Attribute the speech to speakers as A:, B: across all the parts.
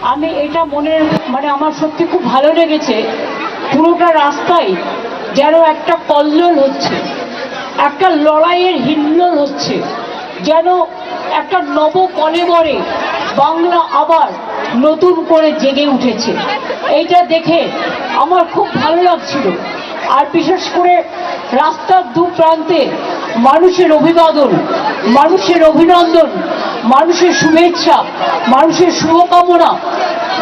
A: আমি এটা আমার সত্যি খুব ভালো লেগেছে। পুরোটা রাস্তায় যেন একটা কল্লোল হচ্ছে, একটা লড়াইয়ের হিল্লোল হচ্ছে, যেন একটা নব কলেবরে বাংলা আবার নতুন করে জেগে উঠেছে। এইটা দেখে আমার খুব ভালো লাগছিল। আর বিশেষ করে রাস্তার দু প্রান্তে মানুষের অভিবাদন, মানুষের অভিনন্দন, মানুষের শুভেচ্ছা, মানুষের শুভকামনা।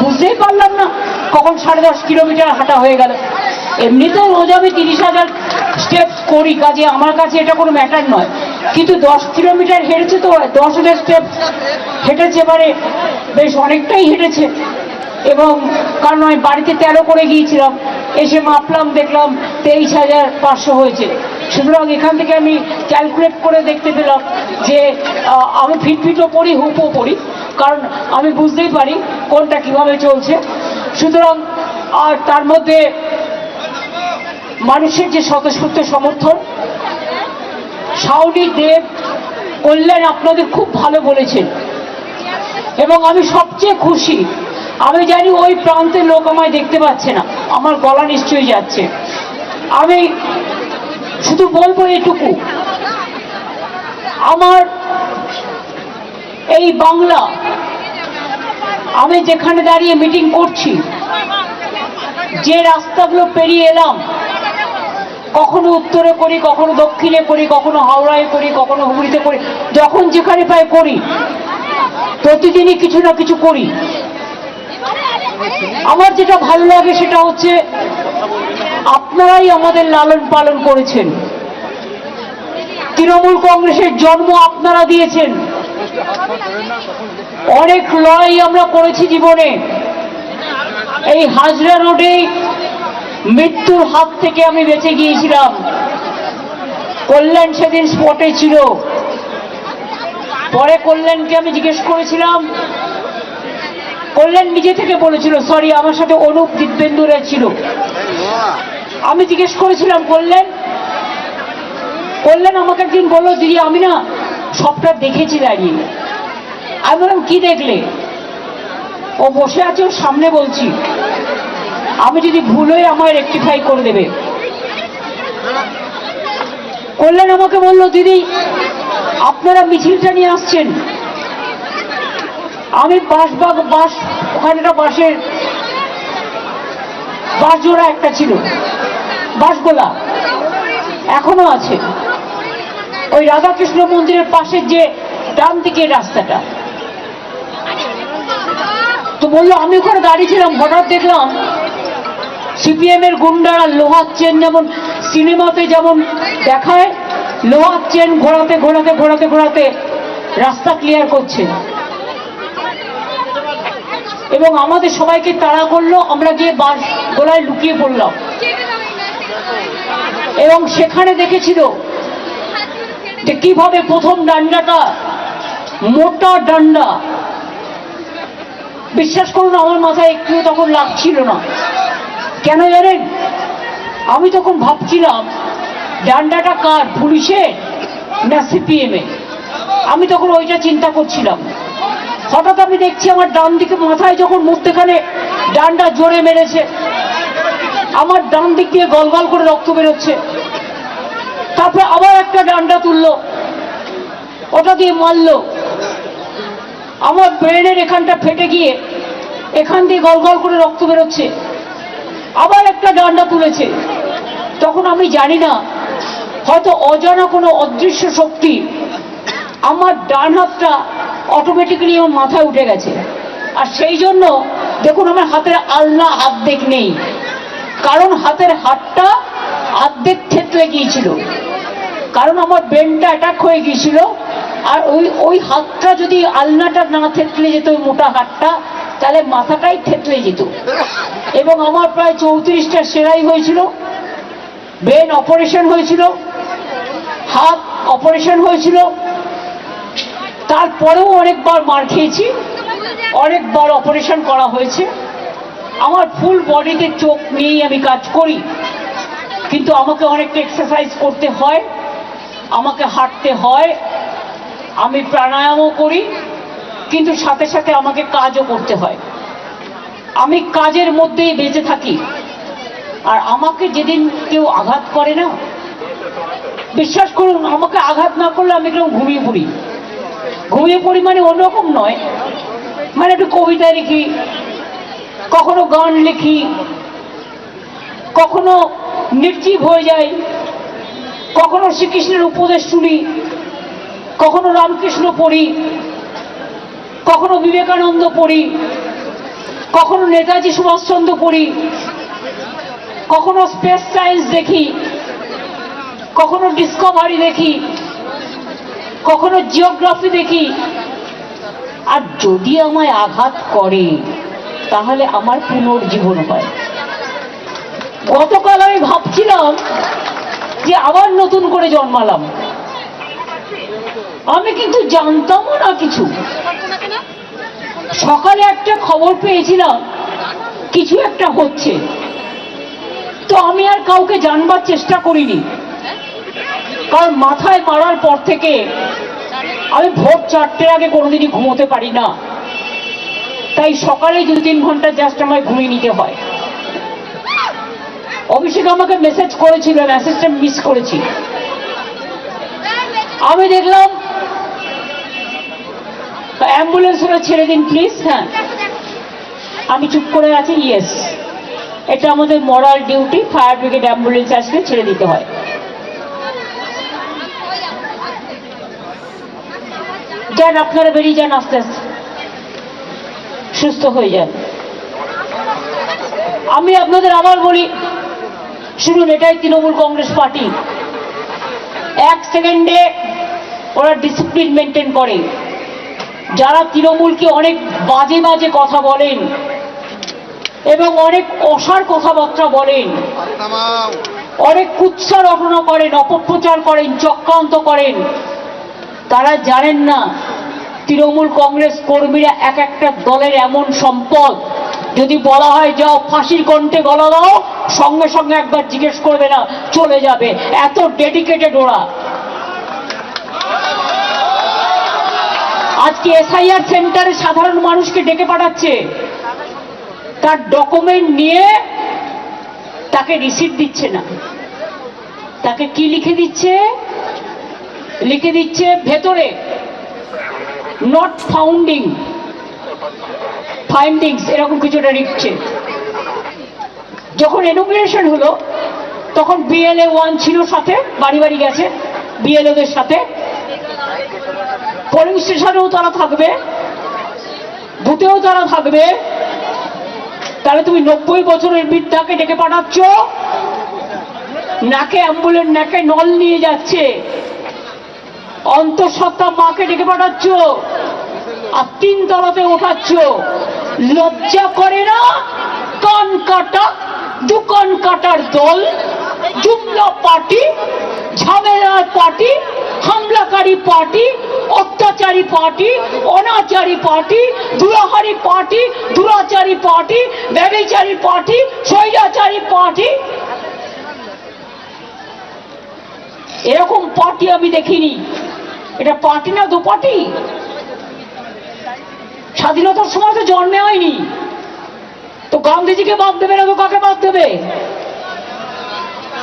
A: বুঝতেই পারলাম না কখন 10.5 কিলোমিটার হাঁটা হয়ে গেল। এমনিতেও রোজ আমি 30,000 স্টেপস করি, কাজে আমার কাছে এটা কোনো ম্যাটার নয়। কিন্তু 10 কিলোমিটার হেঁটেছে তো 10,000 স্টেপস হেঁটেছে, এবারে বেশ অনেকটাই হেঁটেছে। এবং কারণ আমি বাড়িতে 13 করে গিয়েছিলাম, এসে মাপলাম, দেখলাম 23,500 হয়েছে। সুতরাং এখান থেকে আমি ক্যালকুলেট করে দেখতে পেলাম যে আমি ফিটফিটও পড়ি, হুপও পড়ি, কারণ আমি বুঝতেই পারি কোনটা কিভাবে চলছে। সুতরাং আর তার মধ্যে মানুষের যে স্বতঃস্ফূর্ত সমর্থন, শাওনি দেব, কল্যাণ আপনাদের খুব ভালো বলেছেন। এবং আমি সবচেয়ে খুশি, আমি জানি ওই প্রান্তের লোক আমায় দেখতে পাচ্ছে না, আমার গলা নিশ্চয়ই যাচ্ছে। আমি শুধু বলবো এটুকু, আমার এই বাংলা, আমি যেখানে দাঁড়িয়ে মিটিং করছি, যে রাস্তাগুলো পেরিয়ে এলাম, কখনো উত্তরে করি, কখনো দক্ষিণে করি, কখনো হাওড়ায় করি, কখনো হুগলিতে করি, যখন যেখানে পাই করি, প্রতিদিনই কিছু না কিছু করি। আমার যেটা ভালো লাগে সেটা হচ্ছে আপনারাই আমাদের লালন পালন করেছেন, তৃণমূল কংগ্রেসের জন্ম আপনারা দিয়েছেন, অনেক লড়াই আমরা করেছি জীবনে। এই হাজরা রোডে মৃত্যুর হাত থেকে আমি বেঁচে গিয়েছিলাম, কল্যাণ সেদিন স্পটে ছিল। পরে কল্যাণকে আমি জিজ্ঞেস করেছিলাম, কল্যাণ নিজে থেকে বলেছিল, সরি আমার সাথে অনুপ দিব্যেন্দুরা ছিল। আমি জিজ্ঞেস করেছিলাম কল্যাণ আমাকে একদিন বললো, দিদি আমি না সবটা দেখেছি দাঁড়িয়ে। আমি বললাম কি দেখলে? ও বসে আছে, ওর সামনে বলছি, আমি যদি ভুল হয়ে আমায় রেকটিফাই করে দেবে। কল্যাণ আমাকে বললো, দিদি আপনারা মিছিলটা নিয়ে আসছেন, আমি বাস ওখানে একটা বাস জোড়া একটা ছিল, বাসগোলা এখনো আছে, ওই রাধাকৃষ্ণ মন্দিরের পাশের যে ডান দিকের রাস্তাটা। তো বললো, আমি ওখানে দাঁড়িয়েছিলাম, হঠাৎ দেখলাম সিপিএম এর গুন্ডারা লোহার চেন, যেমন সিনেমাতে যেমন দেখায়, লোহার চেন ঘোরাতে ঘোরাতে ঘোরাতে ঘোরাতে রাস্তা ক্লিয়ার করছে এবং আমাদের সবাইকে তাড়া করলো। আমরা গিয়ে বাস গোলায় লুকিয়ে পড়লাম এবং সেখানে দেখেছিল যে কিভাবে প্রথম ডান্ডাটা, মোটা ডান্ডা, বিশ্বাস করুন আমার মাথায় একটুও তখন লাগছিল না। কেন জানেন? আমি তখন ভাবছিলাম ডান্ডাটা কার, পুলিশের না সিপিএম এর? আমি তখন ওইটা চিন্তা করছিলাম। হঠাৎ আমি দেখছি আমার ডান দিকে মাথায় যখন মধ্যেখানে ডান্ডা জোরে মেরেছে, আমার ডান দিক দিয়ে গলগল করে রক্ত বেরোচ্ছে। তারপরে আবার একটা ডান্ডা তুললো, ওটা দিয়ে মারলো, আমার ব্রেনের এখানটা ফেটে গিয়ে এখান দিয়ে গলগল করে রক্ত বেরোচ্ছে। আবার একটা ডান্ডা তুলেছে। তখন আমি জানি না, হয়তো অজানা কোনো অদৃশ্য শক্তি আমার ডান হাতটা অটোমেটিক্যালি আমার মাথায় উঠে গেছে। আর সেই জন্য দেখুন আমার হাতের আলনা অর্ধেক নেই, কারণ হাতের হাতটা অর্ধেক থেতলে গিয়েছিল, কারণ আমার ব্রেনটা অ্যাটাক হয়ে গিয়েছিল। আর ওই হাতটা যদি আলনাটা না থেতলে যেত, ওই মোটা হাতটা, তাহলে মাথাটাই থেতলে যেত। এবং আমার প্রায় 34টা সেলাই হয়েছিল, ব্রেন অপারেশন হয়েছিল, হাত অপারেশন হয়েছিল, তারপরেও অনেকবার মার খেয়েছি, অনেকবার অপারেশন করা হয়েছে। আমার ফুল বডিতে চোখ নিয়েই আমি কাজ করি, কিন্তু আমাকে অনেকটা এক্সারসাইজ করতে হয়, আমাকে হাঁটতে হয়, আমি প্রাণায়ামও করি, কিন্তু সাথে সাথে আমাকে কাজও করতে হয়। আমি কাজের মধ্যেই বেঁচে থাকি। আর আমাকে যেদিন কেউ আঘাত করে না, বিশ্বাস করুন, আমাকে আঘাত না করলে আমি কেউ ঘুমিয়ে পড়ি। ঘুমিয়ে পড়ি মানে অন্যরকম নয়, মানে একটু কবিতা লিখি, কখনো গান লিখি, কখনো নির্জীব হয়ে যাই, কখনো শ্রীকৃষ্ণের উপদেশ শুনি, কখনো রামকৃষ্ণ পড়ি, কখনো বিবেকানন্দ পড়ি, কখনো নেতাজি সুভাষচন্দ্র পড়ি, কখনো স্পেস সায়েন্স দেখি, কখনো ডিসকভারি দেখি, কখনো জিওগ্রাফি দেখি। আর যদি আমায় আঘাত করে তাহলে আমার পুনর্জীবন হয়। গতকাল আমি ভাবছিলাম যে আবার নতুন করে জন্মালাম। আমি কিন্তু জানতামও না কিছু। সকালে একটা খবর পেয়েছিলাম কিছু একটা হচ্ছে, তো আমি আর কাউকে জানবার চেষ্টা করিনি, কারণ মাথায় মারার পর থেকে আমি ভোর 4টের আগে কোনোদিনই ঘুমোতে পারি না। তাই সকালে 2-3 ঘন্টা জাস্ট আমায় ঘুমিয়ে নিতে হয়। অভিষেক আমাকে মেসেজ করেছিল, মেসেজটা মিস করেছি। আমি দেখলাম অ্যাম্বুলেন্স ওরা ছেড়ে দিন প্লিজ। হ্যাঁ, আমি চুপ করে আছি। ইয়েস, এটা আমাদের মরাল ডিউটি, ফায়ার ব্রিগেড অ্যাম্বুলেন্স আসলে ছেড়ে দিতে হয়। যান, আপনারা বেরিয়ে যান, আস্তে আস্তে সুস্থ হয়ে যান। আমি আপনাদের আবার বলি, শুনুন, এটাই তৃণমূল কংগ্রেস পার্টি। 1 সেকেন্ডে ওরা ডিসিপ্লিন মেনটেন করে। যারা তৃণমূলকে অনেক বাজে বাজে কথা বলেন এবং অনেক অসার কথাবার্তা বলেন, অনেক কুৎসা রটনা করেন, অপপ্রচার করেন, চক্রান্ত করেন, তারা জানেন না তৃণমূল কংগ্রেস কর্মীরা এক একটা দলের এমন সম্পদ, যদি বলা হয় যাও ফাঁসির কণ্ঠে গলা দাও, সঙ্গে সঙ্গে একবার জিজ্ঞেস করবে না, চলে যাবে। এত ডেডিকেটেড ওরা। আজকে এসআইআর সেন্টারে সাধারণ মানুষকে ডেকে পাঠাচ্ছে, তার ডকুমেন্ট নিয়ে তাকে রিসিট দিচ্ছে না। তাকে কি লিখে দিচ্ছে? লিখে দিচ্ছে ভেতরে নট ফাইন্ডিংস, এরকম কিছুটা লিখছে। যখন এনুমিনেশন হলো তখন বিএলএ 1 ছিল সাথে, বাড়ি বাড়ি গেছে বিএলওদের সাথে। পোলিং স্টেশনেও তারা থাকবে, বুথেও তারা থাকবে। তাহলে তুমি 90 বছরের বৃদ্ধাকে ডেকে পাঠাচ্ছ, নাকে অ্যাম্বুলেন্স, নাকে নল নিয়ে যাচ্ছে, অন্তঃসত্ত্বা মাকে ডেকে পাঠাচ্ছ, আর 3 তলাতে ওঠাচ্ছ। লজ্জা করে না? কান কাটা, দোকান কাটার দল, জুমলা পার্টি, ঝামেলার পার্টি, হামলাকারী পার্টি, অত্যাচারী পার্টি, অনাচারী পার্টি, দুরাহারি পার্টি, দুরাচারী পার্টি, ব্যভিচারী পার্টি, স্বৈরাচারী পার্টি। এরকম পার্টি আমি দেখিনি। এটা পার্টি না দোপার্টি? স্বাধীনতার সময় তো জন্মে হয়নি, তো গান্ধীজিকে বাদ দেবে না তো কাকে বাদ দেবে?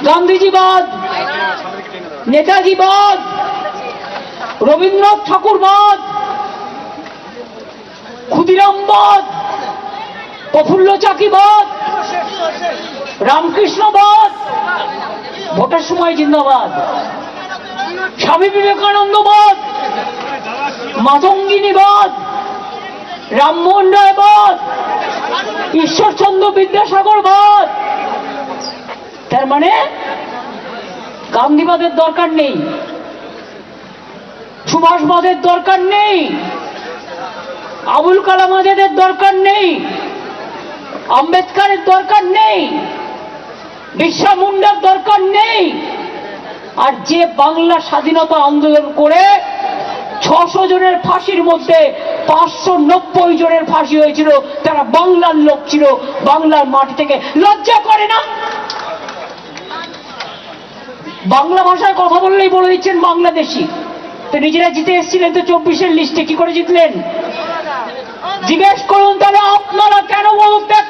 A: গান্ধীজি বাদ, নেতাজি বাদ, রবীন্দ্রনাথ ঠাকুর বাদ, ক্ষুদিরাম বাদ, প্রফুল্ল চাকি বাদ, রামকৃষ্ণ বাদ, ভোটের সময় জিন্দাবাদ, স্বামী বিবেকানন্দ বাদ, মাতঙ্গিনী বাদ, রামমোহন রায় বাদ, ঈশ্বরচন্দ্র বিদ্যাসাগর বাদ। তার মানে গান্ধীবাদের দরকার নেই, সুভাষবাদের দরকার নেই, আবুল কালাম আজাদের দরকার নেই, আম্বেদকরের দরকার নেই, বিরসা মুন্ডার দরকার নেই। আর যে বাংলা স্বাধীনতা আন্দোলন করে 600 জনের ফাঁসির মধ্যে 590 জনের ফাঁসি হয়েছিল, তারা বাংলার লোক ছিল, বাংলার মাটি থেকে। লজ্জা করে না? বাংলা ভাষায় কথা বললেই বলে দিচ্ছেন বাংলাদেশি। তো নিজেরা জিতে এসেছিলেন তো 24-এর লিস্টে, কি করে জিতলেন? জিজ্ঞেস করুন তাহলে আপনারা কেন পদত্যাগ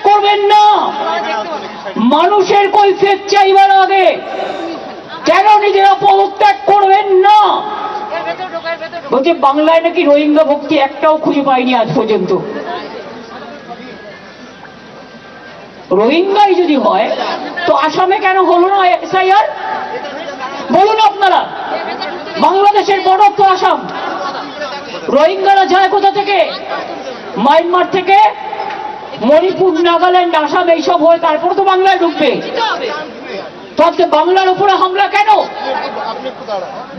A: পদত্যাগ চাইবার আগে কেন নিজেরা পদত্যাগ করবেন না? বলছে বাংলায় নাকি রোহিঙ্গা ভক্তি একটাও খুঁজে পাইনি আজ পর্যন্ত। রোহিঙ্গাই যদি হয় তো আসামে কেন হলো না এসআইআর? বলুন আপনারা। বাংলাদেশের বর্ডার তো আসাম। রোহিঙ্গারা যায় কোথা থেকে? মায়ানমার থেকে, মণিপুর, নাগাল্যান্ড, আসাম এইসব হয়ে তারপর তো বাংলায় ঢুকবে। তো আজকে বাংলার উপরে হামলা কেন?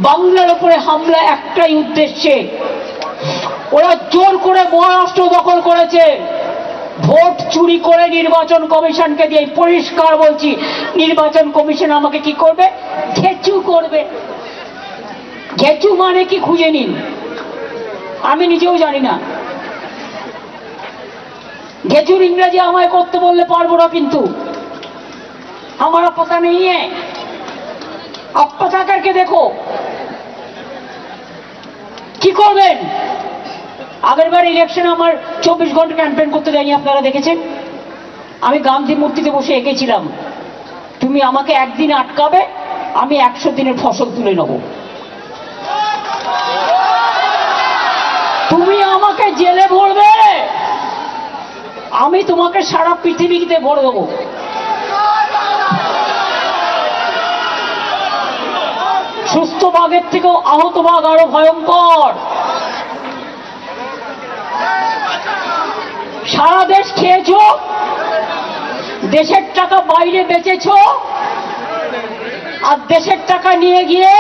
A: বাংলার উপরে হামলা একটাই উদ্দেশ্যে, ওরা জোর করে মহারাষ্ট্র দখল করেছে, ভোট চুরি করে নির্বাচন কমিশনকে দিয়ে। পরিষ্কার বলছি, নির্বাচন কমিশন আমাকে কি করবে? ঘেচু করবে। ঘেচু মানে কি খুঁজে নিন, আমি নিজেও জানি না। ঘেচুর ইংরেজি আমায় করতে বললে পারবো না, কিন্তু हमारा पता नहीं है, आप पता करके देखो। কি করবেন? আগেরবার ইলেকশনে আমার 24 ঘন্টা ক্যাম্পেইন করতে যাইনি, আপনারা দেখেছেন। আমি গান্ধী মূর্তিতে বসে এঁকেছিলাম, তুমি আমাকে একদিন আটকাবে, আমি 100 দিনের ফসল তুলে নেব। তুমি আমাকে জেলে ভরবে, আমি তোমাকে সারা পৃথিবীতে ভরে দেবো। সুস্থ বাঘের থেকেও আহত বাঘ আরো ভয়ঙ্কর। সারা দেশ খেয়েছ, দেশের টাকা বাইরে বেচেছ, আর দেশের টাকা নিয়ে গিয়ে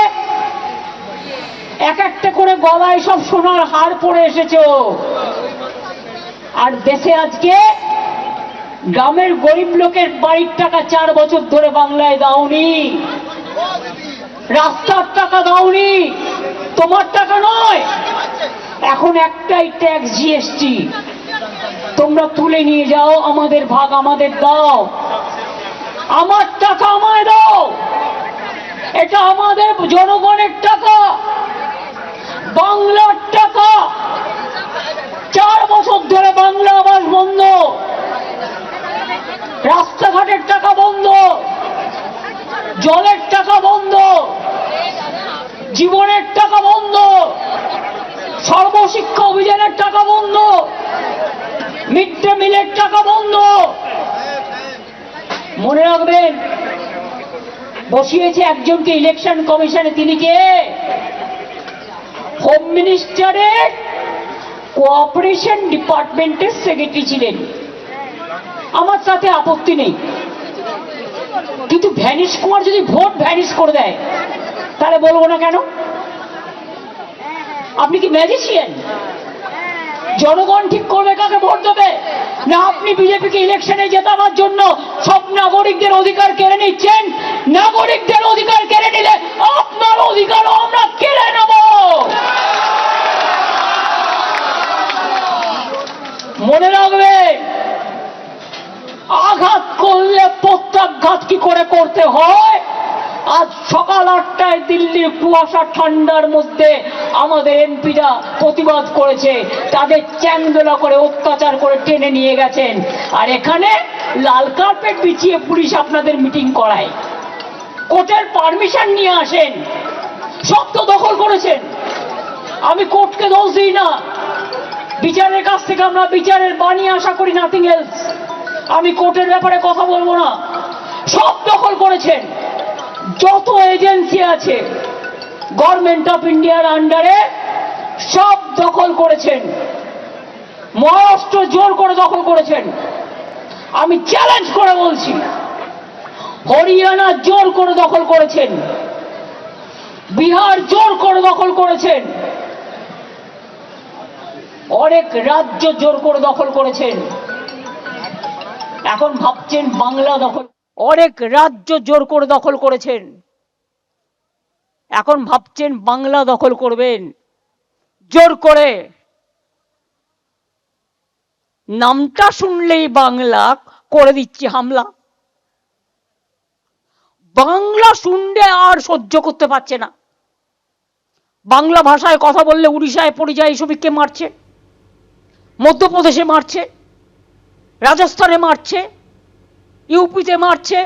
A: এক একটা করে গলায় সব সোনার হার পরে এসেছ। আর দেশে আজকে গ্রামের গরিব লোকের বাড়ির টাকা 4 বছর ধরে বাংলায় দাওনি, রাস্তার টাকা দাওনি, তোমার টাকা নয়। এখন একটাই ট্যাক্স, জিএসটি, তোমরা তুলে নিয়ে যাও, আমাদের ভাগ আমাদের দাও, আমার টাকা আমায় দাও। এটা আমাদের জনগণের টাকা, বাংলার টাকা। 4 বছর ধরে বাংলা আবাস বন্ধ, রাস্তাঘাটের টাকা বন্ধ, জলের টাকা বন্ধ, জীবনের টাকা বন্ধ, সর্বশিক্ষা অভিযানের টাকা বন্ধ, মিড ডে মিলের টাকা বন্ধ। মনে রাখবেন, বসিয়েছে একজনকে ইলেকশন কমিশনে, তিনি কে? হোম মিনিস্টারের কোঅপারেশন ডিপার্টমেন্টের সেক্রেটারি ছিলেন। আমার সাথে আপত্তি নেই, কিন্তু ভ্যানিশ কুমার যদি ভোট ভ্যানিশ করে দেয় তাহলে বলবো না কেন? আপনি কি ম্যাজিশিয়ান? জনগণ ঠিক করবে কাকে ভোট দেবে, না আপনি বিজেপিকে ইলেকশনে জেতাবার জন্য সব নাগরিকদের অধিকার কেড়ে নিচ্ছেন? নাগরিকদের অধিকার কেড়ে নিলে আপনার অধিকারও আমরা কেড়ে নেব। মনে রাখবে, আঘাত করলে প্রত্যাঘাত কি করে করতে হয়। আজ সকাল 8টায় দিল্লির কুয়াশা ঠান্ডার মধ্যে আমাদের এমপিরা প্রতিবাদ করেছে, তাদের চ্যাংদোলা করে অত্যাচার করে টেনে নিয়ে গেছেন, আর এখানে লাল কার্পেট বিছিয়ে পুলিশ আপনাদের মিটিং করায়। কোর্টের পারমিশন নিয়ে আসেন, সব তো দখল করেছেন। আমি কোর্টকে দোষ দিই না, বিচারের কাছ থেকে আমরা বিচারের বাণী আশা করি, নাথিং এলস। আমি কোর্টের ব্যাপারে কথা বলবো না, সব দখল করেছেন। যত এজেন্সি আছে গভর্নমেন্ট অফ ইন্ডিয়ার আন্ডারে সব দখল করেছেন। মহারাষ্ট্র জোর করে দখল করেছেন, আমি চ্যালেঞ্জ করে বলছি। হরিয়ানা জোর করে দখল করেছেন, বিহার জোর করে দখল করেছেন, অনেক রাজ্য জোর করে দখল করেছেন। এখন ভাবছেন বাংলা দখল, অনেক রাজ্য জোর করে দখল করেছেন, এখন ভাবছেন বাংলা দখল করবেন জোর করে। নামটা শুনলেই বাংলা করে দিচ্ছে হামলা। বাংলা শুনলে আর সহ্য করতে পারছে না। বাংলা ভাষায় কথা বললে উড়িষ্যায় পরিযায়ী শ্রমিককে মারছে, মধ্যপ্রদেশে মারছে, রাজস্থানে মারছে, ইউপিতে মারছে,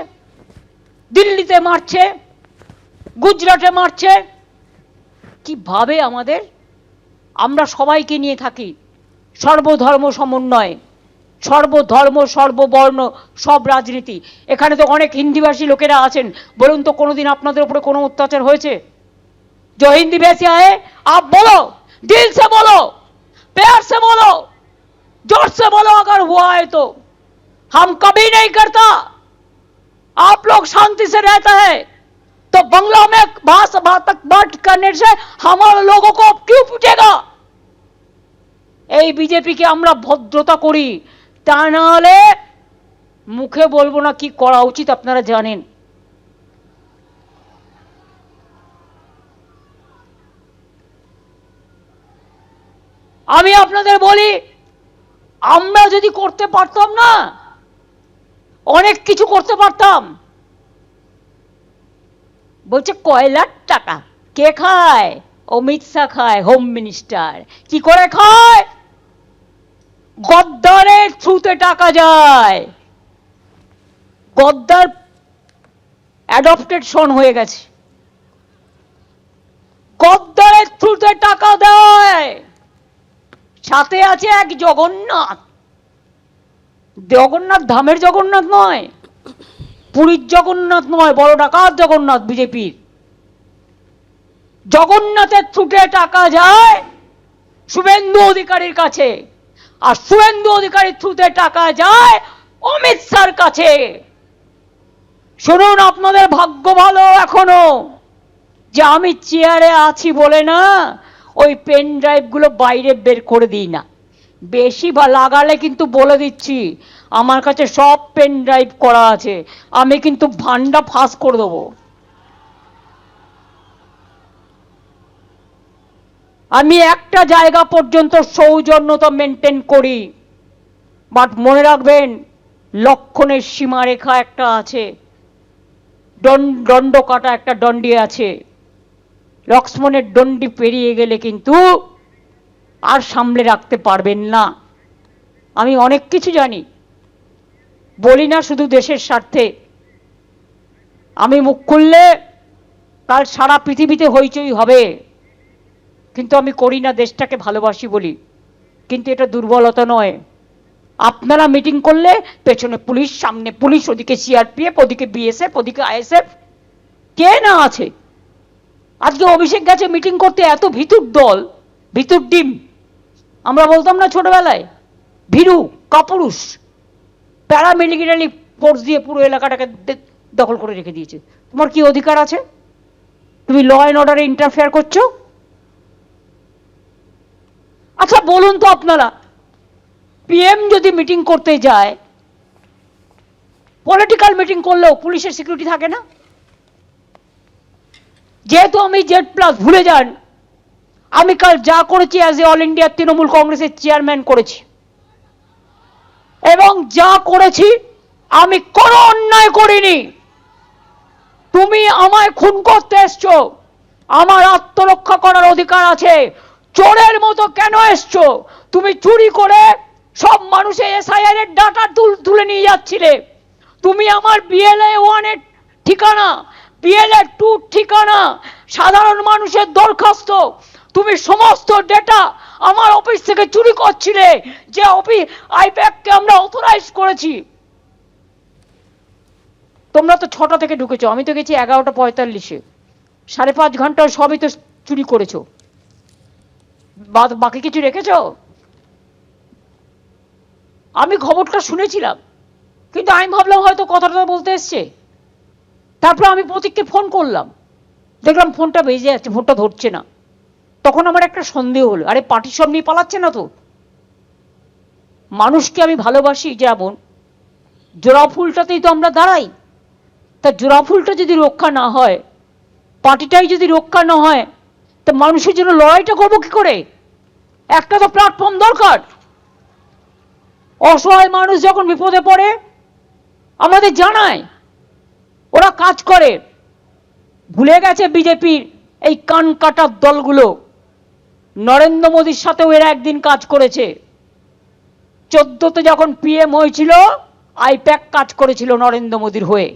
A: দিল্লিতে মারছে, গুজরাটে মারছে। কিভাবে আমরা সবাইকে নিয়ে থাকি, সর্বধর্ম সমন্বয়, সর্বধর্ম সর্ববর্ণ সব রাজনীতি। এখানে তো অনেক হিন্দিভাষী লোকেরা আছেন, বলুন তো কোনোদিন আপনাদের উপরে কোনো অত্যাচার হয়েছে? जो हिंदी वैसे आए आप बोलो, दिल से बोलो, प्यार से बोलो, जोर से बोलो अगर हुआ है तो। हम कभी नहीं करता। आप लोग शांति से रहता है तो बंगला में भाषा बात करने से हमारे लोगों को क्यों पूछेगा? এই বিজেপিকে আমরা ভদ্রতা করি, তা না হলে মুখে বলবো না কি করা উচিত আপনারা জানেন। আমি আপনাদের বলি, আমরা যদি করতে পারতাম না, অনেক কিছু করতে পারতাম। বলছে কয়লার টাকা কে খায়? অমিত শাহ খায়, হোম মিনিস্টার। কি করে খায়? গদ্দারের থ্রুতে টাকা যায়। গদ্দার অ্যাডপ্টেড সন হয়ে গেছে, গদ্দারের থ্রুতে টাকা দেয়। সাথে আছে এক জগন্নাথ। জগন্নাথ ধামের জগন্নাথ নয়, পুরীর জগন্নাথ নয়, বড় ডাকাত জগন্নাথ বিজেপির। জগন্নাথের থ্রুতে টাকা যায় শুভেন্দু অধিকারীর কাছে, আর শুভেন্দু অধিকারীর থ্রুতে টাকা যায় অমিত শাহর কাছে। শুনুন, আপনাদের ভাগ্য ভালো এখনো যে আমি চেয়ারে আছি বলে না ওই পেন ড্রাইভ গুলো বাইরে বের করে দিই না। বেশি বা লাগালে কিন্তু বলে দিচ্ছি, আমার কাছে সব পেন ড্রাইভ করা আছে, আমি কিন্তু ভান্ডা ফাঁস করে দেবো। আমি একটা জায়গা পর্যন্ত সৌজন্যতা মেনটেন করি, বাট মনে রাখবেন লক্ষণের সীমারেখা একটা আছে, দণ্ড কাটা একটা দণ্ডি আছে। লক্ষ্মণের দণ্ডি পেরিয়ে গেলে কিন্তু আর সামলে রাখতে পারবেন না। আমি অনেক কিছু জানি, বলি না শুধু দেশের স্বার্থে। আমি মুখ খুললে কাল সারা পৃথিবীতে হইচই হবে, কিন্তু আমি করি না, দেশটাকে ভালোবাসি বলি। কিন্তু এটা দুর্বলতা নয়। আপনারা মিটিং করলে পেছনে পুলিশ, সামনে পুলিশ, ওদিকে সিআরপিএফ, ওদিকে বিএসএফ, ওদিকে আইএসএফ, কে না আছে। আজকে অভিষেক গেছে মিটিং করতে, এত ভিতুর দল, ভিতুর ডিম। আমরা বলতাম না ছোটবেলায়, ভীরু কাপুরুষ। প্যারামিলিটারি ফোর্স দিয়ে পুরো এলাকাটাকে দখল করে রেখে দিয়েছে। তোমার কি অধিকার আছে? তুমি ল অ্যান্ড অর্ডারে ইন্টারফেয়ার করছো? আচ্ছা বলুন তো আপনারা, পিএম যদি মিটিং করতে যায়, পলিটিক্যাল মিটিং করলেও পুলিশের সিকিউরিটি থাকে না? যেহেতু আমি জেড প্লাস, ভুলে যান আমি কাল যা করেছি as a all India Trinamool কংগ্রেসের চেয়ারম্যান করেছি, এবং যা করেছি আমি কোনো অন্যায় করিনি। তুমি আমায় খুন করতে এসছো, আমার আত্মরক্ষা করার অধিকার আছে। চোরের মতো কেন এসছো? তুমি চুরি করে সব মানুষের এসআইআর এর ডাটা তুলে নিয়ে যাচ্ছিলে। তুমি আমার বিএলএ 1 এর ঠিকানা, বিএলএ 2 ঠিকানা, সাধারণ মানুষের দরখাস্ত, তুমি সমস্ত ডেটা আমার অফিস থেকে চুরি করছিলে, যে আইপ্যাককে আমরা অথরাইজ করেছি। তোমরা তো 6টা থেকে ঢুকেছো, আমি তো গেছি 11:45-এ, 5.5 ঘন্টা সবই তো চুরি করেছো। বাকি কিছু রেখেছো? আমি খবরটা শুনেছিলাম, কিন্তু আমি ভাবলাম হয়তো কথাটা বলতে এসছে। তারপর আমি প্রতীককে ফোন করলাম, দেখলাম ফোনটা বেজে যাচ্ছে, ফোনটা ধরছে না। তখন আমার একটা সন্দেহ হলো, আরে পার্টি সব নিয়ে পালাচ্ছে না তো? মানুষকে আমি ভালোবাসি যেমন, জোড়া ফুলটাতেই তো আমরা দাঁড়াই। তা জোড়া ফুলটা যদি রক্ষা না হয়, পার্টিটাই যদি রক্ষা না হয়, তা মানুষের জন্য লড়াইটা করবো কি করে? একটা তো প্ল্যাটফর্ম দরকার। অসহায় মানুষ যখন বিপদে পড়ে আমাদের জানায়, ওরা কাজ করে। ভুলে গেছে বিজেপির এই কান কাটার দলগুলো, নরেন্দ্র মোদীর সাথেও এরা একদিন কাজ করেছে। 14তে যখন পিএম হয়েছিল, আইপ্যাক কাজ করেছিল নরেন্দ্র মোদীর হয়ে।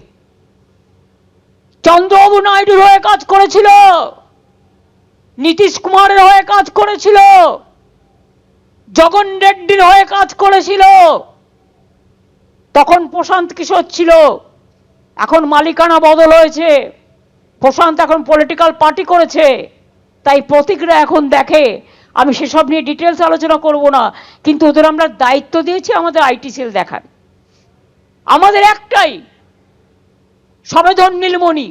A: চন্দ্রবাবু নাইডুর হয়ে কাজ করেছিল, নীতিশ কুমারের হয়ে কাজ করেছিল, জগন রেড্ডির হয়ে কাজ করেছিল। তখন প্রশান্ত কিশোর ছিল, এখন মালিকানা বদল হয়েছে, প্রশান্ত এখন পলিটিক্যাল পার্টি করেছে, তাই প্রতীকরা এখন দেখে। আমি সেসব নিয়ে ডিটেলস আলোচনা করব না, কিন্তু ওদের আমরা দায়িত্ব দিয়েছি আমাদের আইটি সেল দেখার। আমাদের একটাই সবেধন নীলমণি,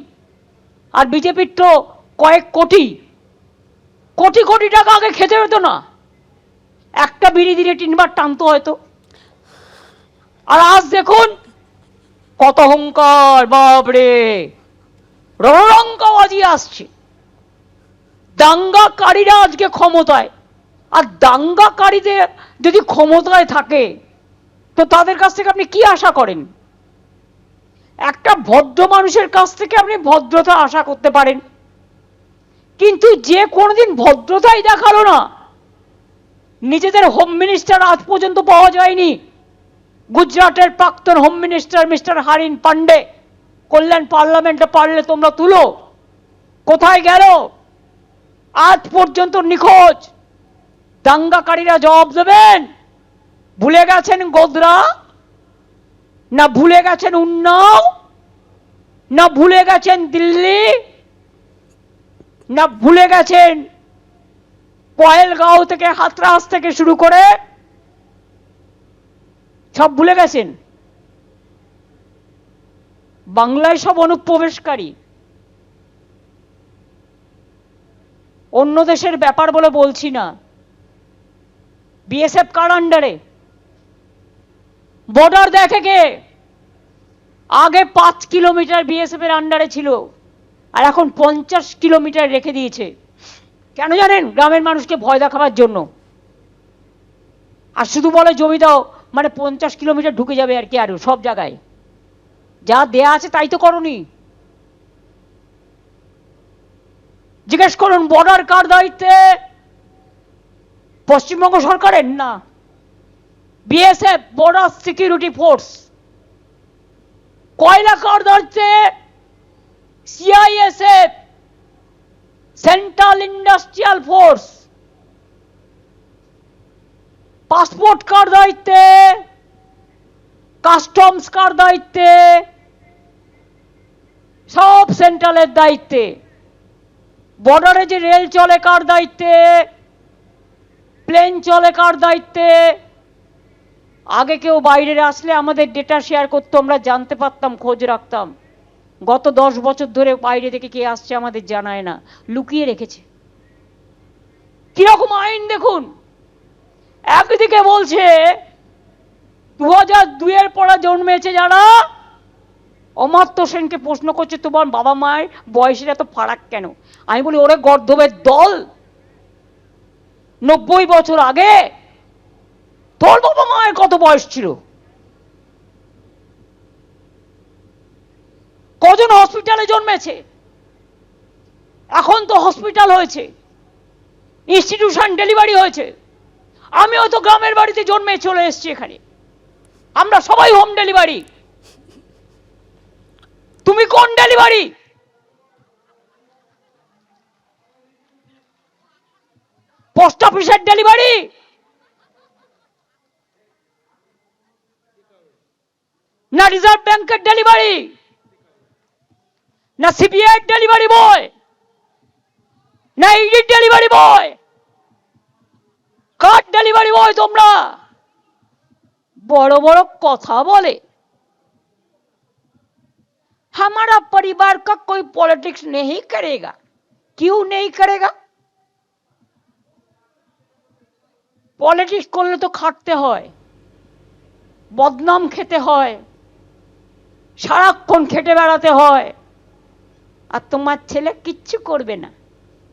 A: আর বিজেপির তো কয়েক কোটি কোটি কোটি টাকা আগে খেতে হতো না, একটা বিড়ি দিলে 3 বার টানতো হয়তো। আর আজ দেখুন কত অহংকার, বাপরে রণরঙ্গবাজি আসছে। দাঙ্গাকারীরা আজকে ক্ষমতায়, আর দাঙ্গাকারীদের যদি ক্ষমতায় থাকে তো তাদের কাছ থেকে আপনি কি আশা করেন? একটা ভদ্র মানুষের কাছ থেকে আপনি ভদ্রতা আশা করতে পারেন, কিন্তু যে কোনোদিন ভদ্রতাই দেখালো না, নিজেদের হোম মিনিস্টার আজ পর্যন্ত পাওয়া যায়নি। গুজরাটের প্রাক্তন হোম মিনিস্টার মিস্টার হারিন পান্ডে কল্যাণ পার্লামেন্টে পারলে তোমরা তুলো, কোথায় গেল? আজ পর্যন্ত নিখোঁজ। দাঙ্গাকারীরা জবাব দেবেন। ভুলে গেছেন গোধরা, না ভুলে গেছেন উন্নাও, না ভুলে গেছেন দিল্লি, না ভুলে গেছেন পয়েলগাঁও থেকে হাতরাস থেকে শুরু করে সব ভুলে গেছেন? বাংলায় সব অনুপ্রবেশকারী। অন্য দেশের ব্যাপার বলে বলছি না। বিএসএফ কার আন্ডারে? বর্ডার দেখে কে? আগে 5 কিলোমিটার বিএসএফ এর আন্ডারে ছিল, আর এখন 50 কিলোমিটার রেখে দিয়েছে। কেন জানেন? গ্রামের মানুষকে ভয় দেখাবার জন্য। আর শুধু বলে জমি দাও, মানে 50 কিলোমিটার ঢুকে যাবে আর কি, আরো সব জায়গায় যা দেয়া আছে তাই তো করনি। জিজ্ঞেস করুন বর্ডার কার দায়িত্বে? পশ্চিমবঙ্গ সরকারের না, বিএসএফ বর্ডার সিকিউরিটি ফোর্স। কয়লা কার দায়িত্বে? CISF central industrial force. Passport কার দায়িত্বে? কাস্টমস কার দায়িত্বে? সব সেন্ট্রালের দায়িত্বে। বর্ডারে যে রেল চলে কার দায়িত্বে? প্লেন চলে কার দায়িত্বে? আগে কেউ বাইরে আসলে আমাদের ডেটা শেয়ার করতো, আমরা জানতে পারতাম, খোঁজ রাখতাম। গত 10 বছর ধরে বাইরে থেকে কে আসছে আমাদের জানায় না, লুকিয়ে রেখেছে। কিরকম আইন দেখুন। একদিকে বলছে 2002 এর পরে জন্মেছে যারা, অমাত্য সেনকে প্রশ্ন করছে তোমার বাবা মায়ের বয়সের এত ফারাক কেন? আমি বলি ওরে গর্ধবের দল, 90 বছর আগে তোর বাবা মায়ের কত বয়স ছিল? কজন হসপিটালে জন্মেছে? এখন তো হসপিটাল হয়েছে, ইনস্টিটিউশন ডেলিভারি হয়েছে। আমিও তো গ্রামের বাড়িতে জন্মে চলে এসেছি এখানে, আমরা সবাই হোম ডেলিভারি। তুমি কোন ডেলিভারি? পোস্ট অফিসের ডেলিভারি না রিজার্ভ ব্যাংকের ডেলিভারি, না সিবিআই ডেলিভারি বয়, না ইডি ডেলিভারি বয়? কার ডেলিভারি বয় তোমরা? বড় বড় কথা বলে। हमारा परिवार का कोई पॉलिटिक्स नहीं करेगा। क्यों नहीं करेगा? पॉलिटिक्स করলে তো খাটতে হয়, বদনাম খেতে হয়, সারাক্ষণ খেটে বেড়াতে হয়। আর তোমার ছেলে কিচ্ছু করবে না,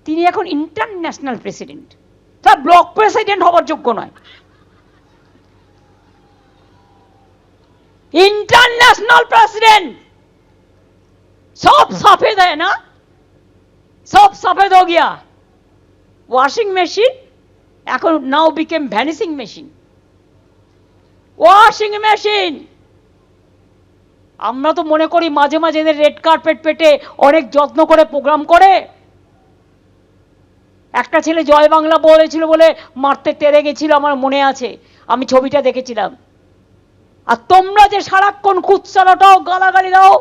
A: তিনি এখন ইন্টারন্যাশনাল প্রেসিডেন্ট, তার ব্লক প্রেসিডেন্ট হওয়ার যোগ্য নয়। इंटरनेशनल प्रेसिडेंट सब सफेद है ना, सब सफेद हो गया। वॉशिंग मशीन এখন now became vanishing machine. Washing machine আমরা তো মনে করি মাঝে মাঝে এদের রেড কার্পেট পেটে অনেক যত্ন করে প্রোগ্রাম করে। একটা ছেলে জয় বাংলা বলেছিল বলে মারতে তেড়ে গেছিল, আমার মনে আছে, আমি ছবিটা দেখেছিলাম। আর তোমরা যে সারাক্ষণ কুৎসারাটাও গালাগালি দাও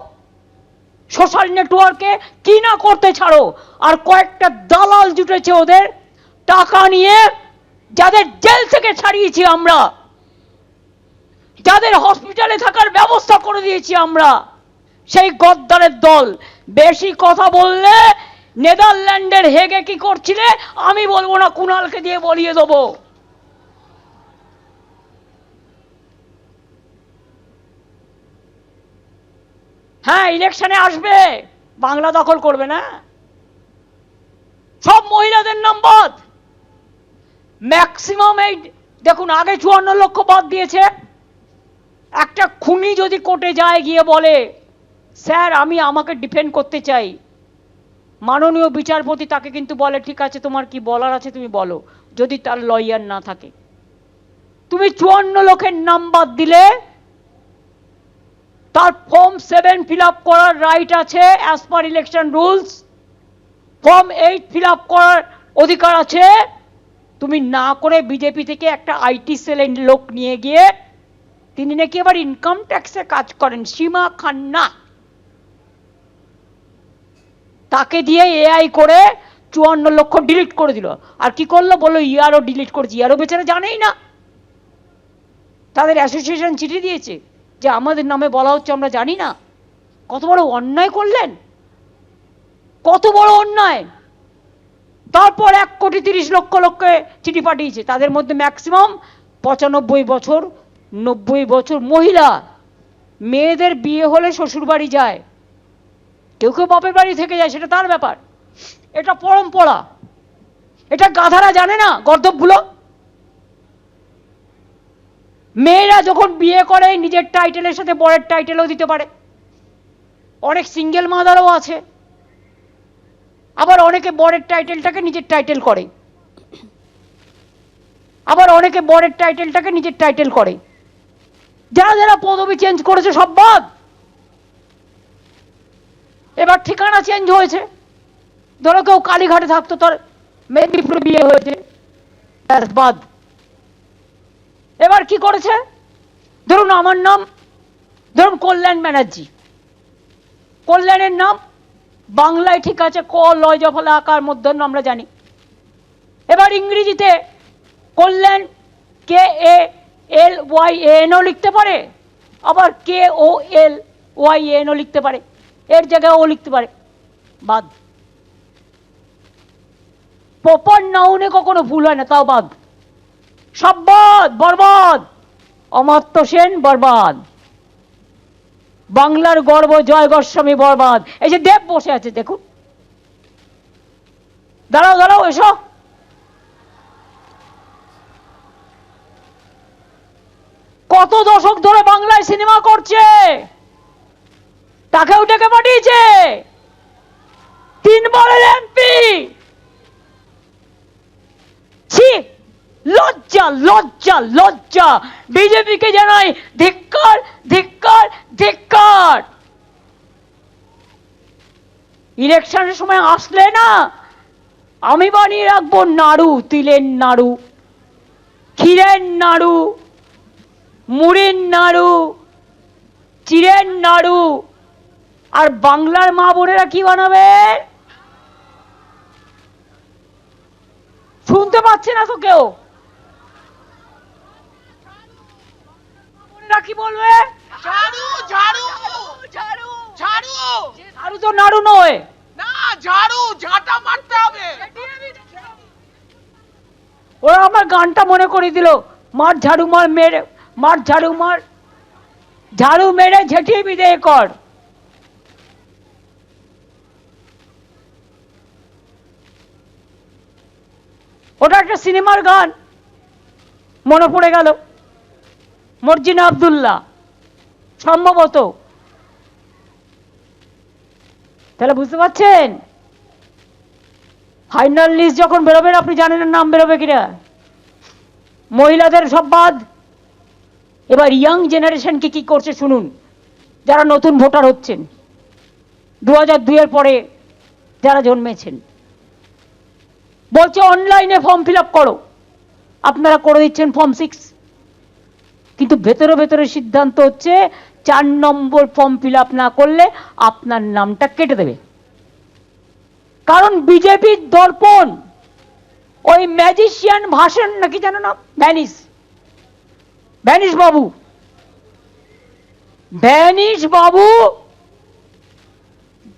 A: সোশ্যাল নেটওয়ার্কে, কি না করতে ছাড়ো। আর কয়েকটা দালাল জুটেছে ওদের টাকা নিয়ে, যাদের জেল থেকে ছাড়িয়েছি আমরা, যাদের হসপিটালে থাকার ব্যবস্থা করে দিয়েছি আমরা, সেই গদ্দারের দল। বেশি কথা বললে নেদারল্যান্ডের হেগে কি করছিলে আমি বলবো না, কুণালকে দিয়ে বলিয়ে দেবো। হ্যাঁ, ইলেকশনে আসবে, বাংলা দখল করবে না, সব মহিলাদের নাম বাদ। ম্যাক্সিমাম এই দেখুন, আগে 54 লক্ষ বাদ দিয়েছে। একটা খুনি যদি কোর্টে যায়, গিয়ে বলে স্যার আমি আমাকে ডিফেন্ড করতে চাই, মাননীয় বিচারপতি তাকে কিন্তু বলে ঠিক আছে তোমার কি বলার আছে তুমি বলো, যদি তার লয়ার না থাকে। তুমি 54 লক্ষের নাম বাদ দিলে, তার ফর্ম 7 ফিল আপ করার রাইট আছে as per election rules, form 8 fill up করার অধিকার আছে। তুমি না করে বিজেপি থেকে একটা আইটি সেলের লোক নিয়ে গিয়ে, তিনি নাকি আবার ইনকাম ট্যাক্সে কাজ করেন, সীমা খান্না, তাকে দিয়ে এআই করে 54 লক্ষ ডিলিট করে দিল। আর কি করলো বললো ইয়ারও ডিলিট করেছি। ইয়ারও বেচারা জানেই না, তাদের অ্যাসোসিয়েশন চিঠি দিয়েছে যে আমাদের নামে বলা হচ্ছে আমরা জানি না। কত বড় অন্যায় করলেন, কত বড় অন্যায়। তারপর 1,30,00,000 চিঠি পাঠিয়েছে, তাদের মধ্যে ম্যাক্সিমাম 95 বছর 90 বছর মহিলা। মেয়েদের বিয়ে হলে শ্বশুর বাড়ি যায়, কেউ কেউ বাপের বাড়ি থেকে যায়, সেটা তার ব্যাপার, এটা পরম্পরা। এটা গাধারা জানে না, গর্দভগুলো। মেয়েরা যখন বিয়ে করে নিজের টাইটেলের সাথে বরের টাইটেলও দিতে পারে। অনেক সিঙ্গেল মাদারও আছে, আবার অনেকে বরের টাইটেলটাকে নিজের টাইটেল করে, আবার অনেকে বরের টাইটেলটাকে নিজের টাইটেল করে। যারা যারা পদবি চেঞ্জ করেছে সব বাদ। এবার ঠিকানা চেঞ্জ হয়েছে, ধরো কেউ কালীঘাটে থাকতো, তার মেদিনীপুরে বিয়ে হয়েছে, বাদ। এবার কি করেছে, ধরুন আমার নাম, ধরুন কল্যাণ ব্যানার্জি, কল্যাণের নাম বাংলায় ঠিক আছে, ক লয় জফলা আকার মধ্যাহ্ন আমরা জানি। এবার ইংরেজিতে কল্যাণ KALYANও লিখতে পারে, আবার KOLYANও লিখতে পারে, এর জায়গায় ও লিখতে পারে, বাদ। প্রপার নাউনে কখনো ভুল হয় না, তাও বাদ, সব বাদ, বরবাদ। অমাত্য সেন বরবাদ, বাংলার গর্ব জয় গোস্বামী বরবাদ। এই যে দেব বসে আছে দেখুন, দাঁড়াও দাঁড়াও এসো, কত দশক ধরে বাংলায় সিনেমা করছে, তাকেও ডেকে পাঠিয়েছে, 3 বারের এমপি। ছি, লজ্জা লজ্জা লজ্জা। বিজেপিকে জানাই ধিক্কার ধিক্কার ধিক্কার। ইলেকশনের সময় আসলে না, আমি বানিয়ে রাখবো নাড়ু, তিলের নাড়ু, ক্ষীরের নাড়ু, মুড়ির নাড়ু, চিড়ের নাড়ু। আর বাংলার মা বোনেরা কি বানাবে শুনতে পাচ্ছে না তো কেউ। কি বলবে,
B: ঝাড়ু ঝাড়ু ঝাড়ু ঝাড়ু
A: ঝাড়ু তো নাড়ু নয়,
B: না ঝাড়ু ঝাঁটা মারতে হবে।
A: ওরা আমার গানটা মনে করে দিল, মার ঝাড়ু মার মেরে, মার ঝাড়ু মার, ঝাড়ু মেরে ঝেঁটিয়ে বিদেয় কর। ওটা একটা সিনেমার গান, মনে পড়ে গেল, মর্জিনা আব্দুল্লাহ সম্ভবত। তাহলে বুঝতে পারছেন, ফাইনাল লিস্ট যখন বেরোবেন আপনি জানেন নাম বেরোবে কিনা। মহিলাদের সব বাদ। এবার ইয়াং জেনারেশনকে কি করছে শুনুন, যারা নতুন ভোটার হচ্ছেন, 2002 এর পরে যারা জন্মেছেন, বলছে অনলাইনে ফর্ম ফিল আপ করো, আপনারা করে দিচ্ছেন ফর্ম 6, কিন্তু ভেতরে ভেতরে সিদ্ধান্ত হচ্ছে 4 নম্বর ফর্ম ফিল আপ না করলে আপনার নামটা কেটে দেবে। কারণ বিজেপির দর্পণ, ওই ম্যাজিশিয়ান ভাষণ নাকি জানো না, ভ্যানিশ বাবু, ভ্যানিশ বাবু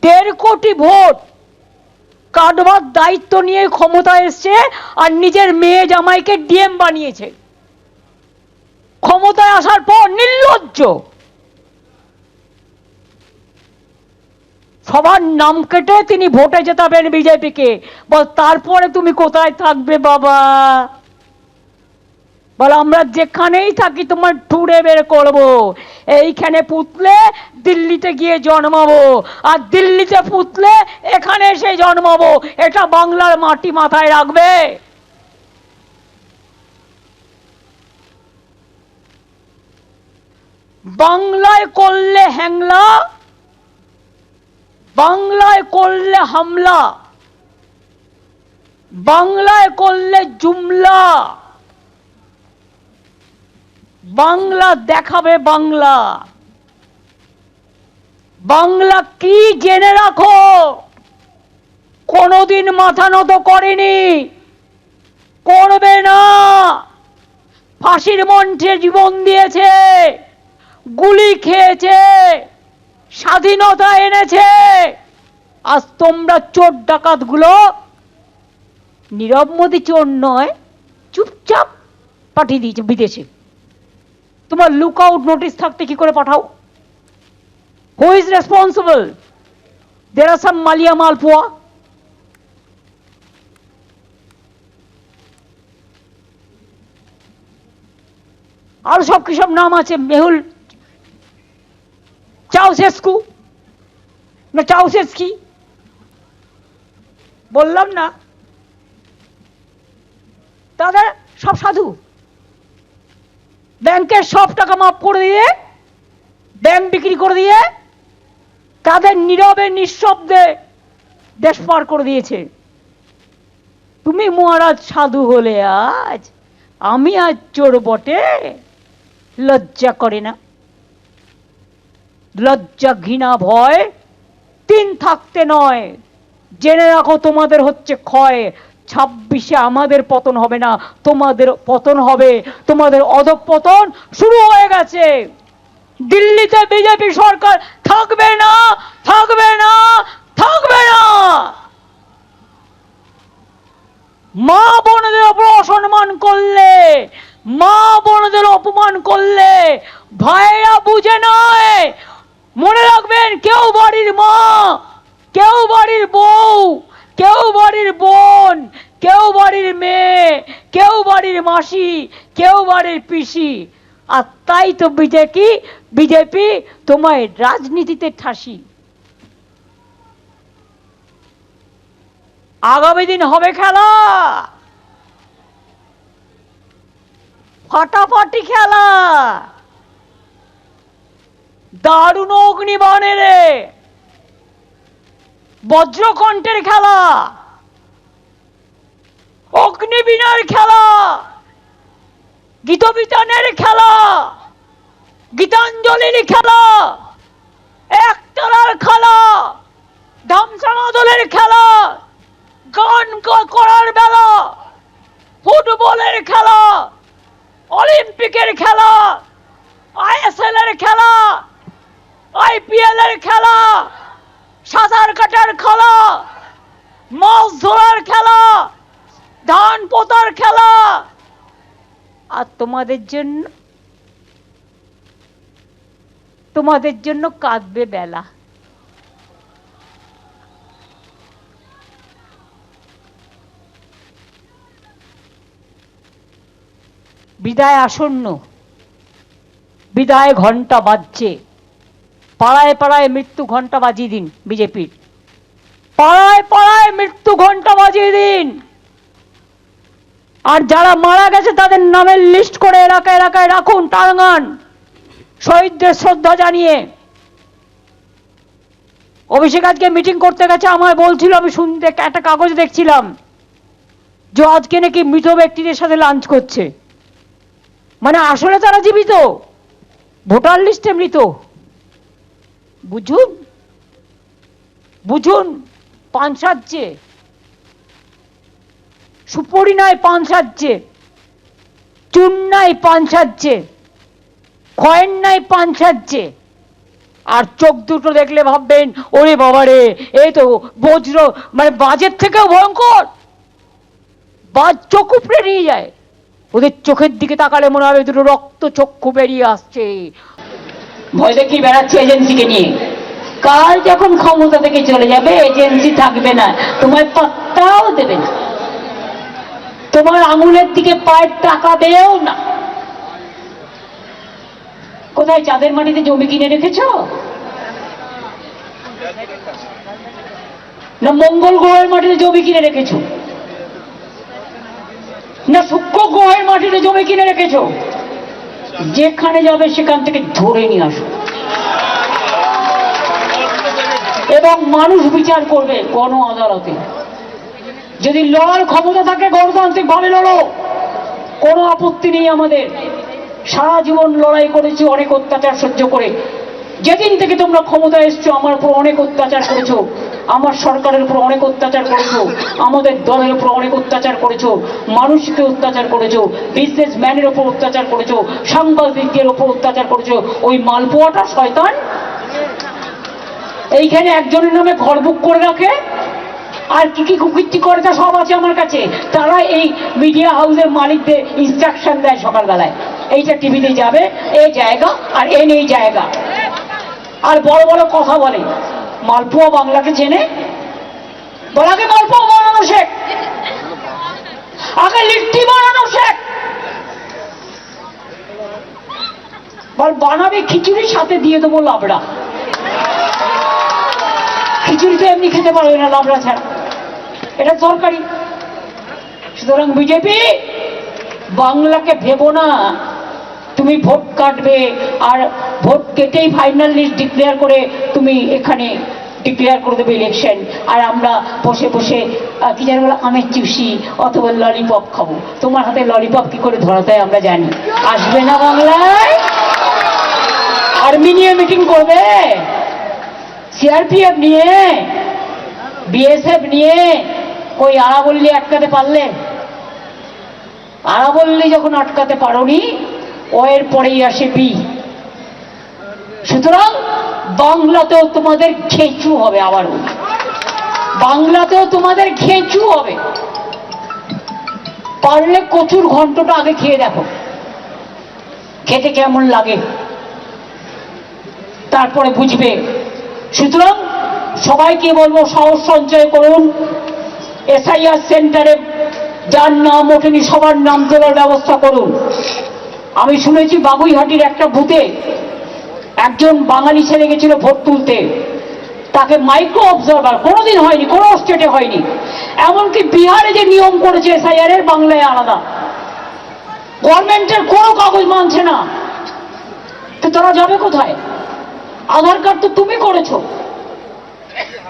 A: 1.5 কোটি ভোট কাটবার দায়িত্ব নিয়ে ক্ষমতায় এসছে, আর নিজের মেয়ে জামাইকে ডিএম বানিয়েছে। ক্ষমতায় আসার পর নির্লজ্জ, সবার নাম কেটে তিনি ভোটে জেতাবেন বিজেপিকে। বল তারপরে তুমি কোথায় থাকবে বাবা? বল আমরা যেখানেই থাকি তোমার ঠুড়ে বের করবো, এইখানে পুতলে দিল্লিতে গিয়ে জন্মাবো, আর দিল্লিতে পুতলে এখানে এসে জন্মাবো। এটা বাংলার মাটি, মাথায় রাখবে। বাংলায় করলে হ্যাংলা, বাংলায় করলে হামলা, বাংলায় করলে জুমলা, বাংলা দেখাবে বাংলা। বাংলা কি জেনে রাখো, কোনদিন মাথা নত করেনি, করবে না। ফাঁসির মঞ্চে জীবন দিয়েছে, গুলি খেয়েছে, স্বাধীনতা এনেছে। আজ তোমরা চোর ডাকাত গুলো, নীরব মোদী চোর নয়, চুপচাপ পাঠিয়ে দিয়েছে বিদেশে। তোমার লুক আউট নোটিস থাকতে কি করে পাঠাও? Who is responsible? There are some Mallya malpua. আর সব কি সব নাম আছে, মেহুল চাউসেস্কু না চাউসেস্কি, বললাম না, তাদের সব সাধু। ব্যাংকের সব টাকা মাফ করে দিয়ে, ব্যাংক বিক্রি করে দিয়ে, তাদের নীরবে নিঃশব্দে দেশ পার করে দিয়েছে। তুমি মহারাজ সাধু হলে আজ, আমি আজ চোর বটে। লজ্জা করে না? লজ্জা, ঘৃণা, ভয় 3 থাকতে নয়। জেনে রাখো তোমাদের হচ্ছে ক্ষয়। 26-এ আমাদের পতন হবে না, তোমাদের পতন হবে। তোমাদের অধঃপতন শুরু হয়ে গেছে। দিল্লিতে বিজেপি সরকার থাকবে না, থাকবে না, থাকবে না। মা বোনদের উপর অসম্মান করলে, মা বোনদের অপমান করলে ভাইরা বুঝে নয়। মনে রাখবেন, কেউ বাড়ির মা, কেউ বাড়ির বউ, কেউ বাড়ির বোন, কেউ বাড়ির মেয়ে, কেউ বাড়ির মাসি, কেউ বাড়ির পিসি। আর তাই তো বিজেপি তোমায় রাজনীতিতে ঠাসি। আগামী দিন হবে খেলা, ফাটাফাটি খেলা, দারুণ অগ্নিবাণের, বজ্রকণ্ঠের খেলা, অগ্নিবীণার খেলা, গীতবিতানের খেলা, গীতাঞ্জলির খেলা, একতারার খেলা, ধামসামাদলের খেলা, গান করার বেলা, ফুটবলের খেলা, অলিম্পিকের খেলা, আইএসএল এর খেলা, আইপিএল এর খেলা, সাঁতার কাটার খেলা, মাছ ধরার খেলা, ধান পোতার খেলা। আর তোমাদের জন্য কাঁদবে বেলা। বিদায় আসন্ন, বিদায় ঘন্টা বাজছে। পাড়ায় পাড়ায় মৃত্যু ঘন্টা বাজিয়ে দিন বিজেপির, পাড়ায় পাড়ায় মৃত্যু ঘন্টা বাজিয়ে দিন। আর যারা মারা গেছে তাদের নামের লিস্ট করে এলাকায় এলাকায় রাখুন, টাঙ্গান, শহীদদের শ্রদ্ধা জানিয়ে। অভিষেক আজকে মিটিং করতে গেছে, আমায় বলছিল, আমি শুনতে একটা কাগজ দেখছিলাম যে আজকে নাকি মৃত ব্যক্তিদের সাথে লাঞ্চ করছে। মানে আসলে তারা জীবিত, ভোটার লিস্টে মৃত। বুঝুন বুঝুন, পান সাজছে, সুপরি নাই পান সাজছে, চুন নাই পান সাজছে, কয়েন নাই পান সাজছে, আর চোখ দুটো দেখলে ভাববেন ওরে বাবারে এই তো বজ্র, মানে বাজের থেকেও ভয়ঙ্কর। বাজ চোখ উপড়ে নিয়ে যায়, ওদের চোখের দিকে তাকালে মনে হবে দুটো রক্ত চক্ষু বেরিয়ে আসছে। ভয় দেখিয়ে বেড়াচ্ছে এজেন্সিকে নিয়ে। কাল যখন ক্ষমতা থেকে চলে যাবে এজেন্সি থাকবে না, তোমার পাত্তাও দেবে না, তোমার আঙুলের দিকে পায়ের টাকা দেও না। কোথায় চাঁদের মাটিতে জমি কিনে রেখেছো? না মঙ্গল গ্রহের মাটিতে জমি কিনে রেখেছো? না শুক্র গ্রহের মাটিতে জমি কিনে রেখেছো? যেখানে যাবে সেখান থেকে ধরে নিয়ে আসো, এবং মানুষ বিচার করবে গণ আদালতে। যদি লড়ার ক্ষমতা থাকে গণতান্ত্রিক ভাবে লড়ো, কোনো আপত্তি নেই আমাদের। সারা জীবন লড়াই করেছি অনেক অত্যাচার সহ্য করে। যেদিন থেকে তোমরা ক্ষমতায় এসছো আমার উপর অনেক অত্যাচার করেছো, আমার সরকারের উপর অনেক অত্যাচার করেছো, আমাদের দলের উপর অনেক অত্যাচার করেছো, মানুষকে অত্যাচার করেছো, বিজনেসম্যানের উপর অত্যাচার করেছো, সাংবাদিকদের উপর অত্যাচার করেছো। ওই মালপোয়াটা শয়তান এইখানে একজনের নামে ঘর বুক করে রাখে, আর কি কি কুকীর্তি করে তা সব আছে আমার কাছে। তারা এই মিডিয়া হাউসের মালিকদের ইনস্ট্রাকশন দেয় সকালবেলায়, এইটা টিভিতে যাবে, এই জায়গা আর এই জায়গা, আর বড় বড় কথা বলে। মালপোয়া বাংলাকে চেনে? বলাকে মালপোয়া বানানো শেখ, আগে লিট্টি বানানো শেখ। বল বানাবে খিচুড়ির সাথে দিয়ে দেবো লাবড়া। খিচুড়ি তো এমনি খেতে পারবে না লাবড়া ছাড়া, এটা তরকারি। সুতরাং বিজেপি বাংলাকে ভেবো না তুমি ভোট কাটবে, আর ভোট কেটেই ফাইনাল লিস্ট ডিক্লেয়ার করে তুমি এখানে ডিক্লেয়ার করে দেবে ইলেকশন, আর আমরা বসে বসে কি জানি বলে আমের চুষি অথবা ললিপপ খাবো। তোমার হাতে ললিপপ কি করে ধরাতে হয় আমরা জানি। আসবে না বাংলায়, আর্মি নিয়ে মিটিং করবে, সিআরপিএফ নিয়ে, বিএসএফ নিয়ে। কই আরাবল্লী আটকাতে পারলে? আরাবল্লী যখন আটকাতে পারোনি, ও এর পরেই আসে বি। সুতরাং বাংলাতেও তোমাদের ঘেঁচু হবে, আবারও বাংলাতেও তোমাদের ঘেঁচু হবে। পারলে কচুর ঘন্টটা আগে খেয়ে দেখো, খেতে কেমন লাগে, তারপরে বুঝবে। সুতরাং সবাইকে বলবো সাহস সঞ্চয় করুন। এসআইআর সেন্টারে যার নাম ওঠেনি সবার নাম তোলার ব্যবস্থা করুন। আমি শুনেছি বাগুইহাটির একটা বুথে একজন বাঙালি ছেলে গেছিল ভোট তুলতে, তাকে মাইক্রো অবজারভার, কোনোদিন হয়নি, কোনো স্টেটে হয়নি। এমনকি বিহারে যে নিয়ম করেছে এসআইআর এর, বাংলায় আলাদা। গভর্নমেন্টের কোনো কাগজ মানছে না, তো তারা যাবে কোথায়? আধার কার্ড তো তুমি করেছো,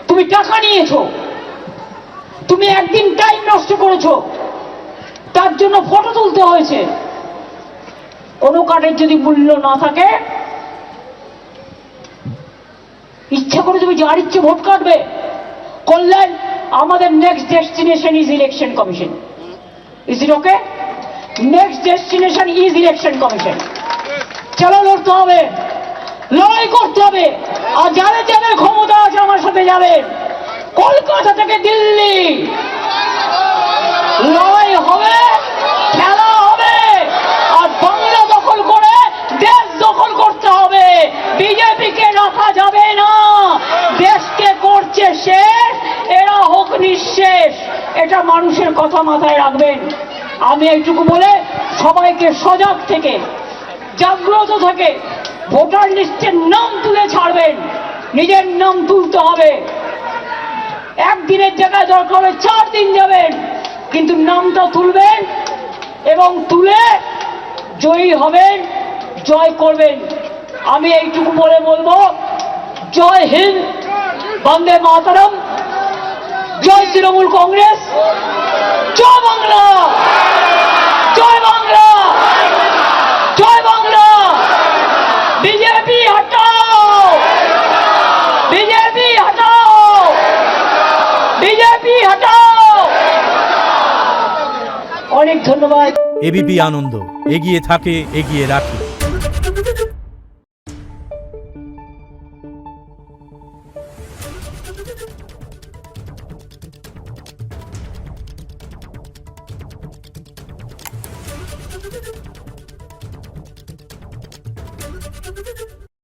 A: তুমি টাকা নিয়েছো, তুমি একদিন টাইম নষ্ট করেছো, তার জন্য ফটো তুলতে হয়েছে। কোনো কার্ডের যদি মূল্য না থাকে, ইচ্ছা করে তুমি যার ইচ্ছে ভোট কাটবে। করলেন আমাদের next destination is election commission. Is it okay? Next destination is election commission. চলো লড়তে হবে, লড়াই করতে হবে। আর যাদের যাদের ক্ষমতা আছে আমার সাথে যাবেন। কলকাতা থেকে দিল্লি লড়াই হবে, খেলা হবে, আর বাংলা দখল করে দেশ দখল করতে হবে। বিজেপিকে রাখা যাবে না, দেশকে করছে শেষ, এরা হোক নিঃশেষ। এটা মানুষের কথা মাথায় রাখবেন। আমি এইটুকু বলে সবাইকে সজাগ থেকে, জাগ্রত থেকে ভোটার লিস্টের নাম তুলে ছাড়বেন। নিজের নাম তুলতে হবে, একদিনের জায়গায় দরকার হবে 4 দিন যাবেন, কিন্তু নামটা তুলবেন এবং তুলে জয়ী হবেন, জয় করবেন। আমি এইটুকু বলে বলবো, জয় হিন্দ, বন্দে মাতরম, জয় তৃণমূল কংগ্রেস, জয় বাংলা, জয় বাংলা, জয় বাংলা। বিজেপি হটাও, বিজেপি হটাও, বিজেপি হটাও। অনেক ধন্যবাদ।
C: এবিপি আনন্দ, এগিয়ে থাকে, এগিয়ে রাখে।